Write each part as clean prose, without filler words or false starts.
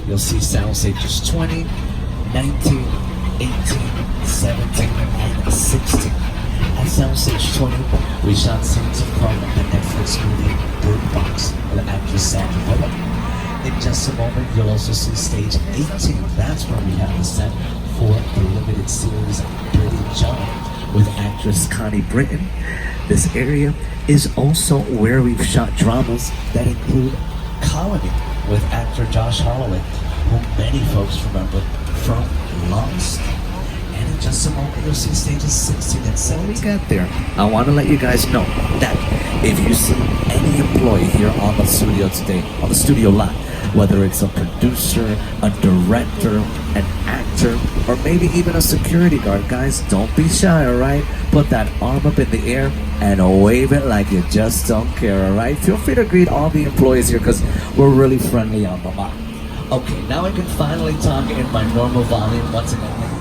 You'll see sound stages 20, 19, 18, 17, and 16. At sound stage 20, we shot scenes from the Netflix movie Bird Box with actress Sandra Bullock. In just a moment, you'll also see stage 18. That's where we have the set for the limited series Pretty John with actress Connie Britton. This area is also where we've shot dramas that include Colony with actor Josh Holloway, who many folks remember from Lost. And in just a moment, you'll see stages 16 and 17. When we get there, I want to let you guys know that if you see any employee here on the studio today, on the studio lot, whether it's a producer, a director, an actor, or maybe even a security guard, guys, don't be shy, alright? Put that arm up in the air and wave it like you just don't care, alright? Feel free to greet all the employees here because we're really friendly on the lot. Okay, now I can finally talk in my normal volume once again.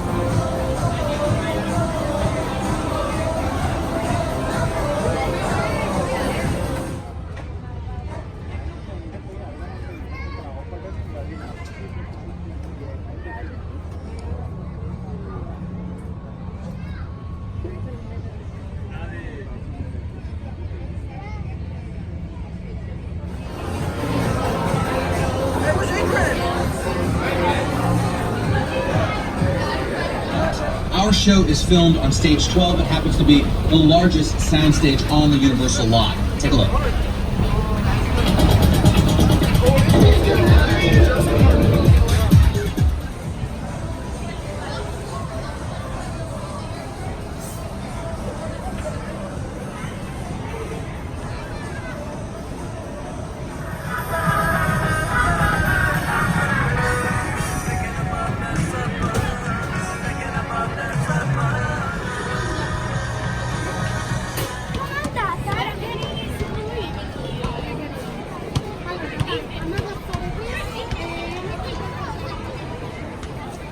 Our show is filmed on stage 12. It happens to be the largest soundstage on the Universal lot. Take a look.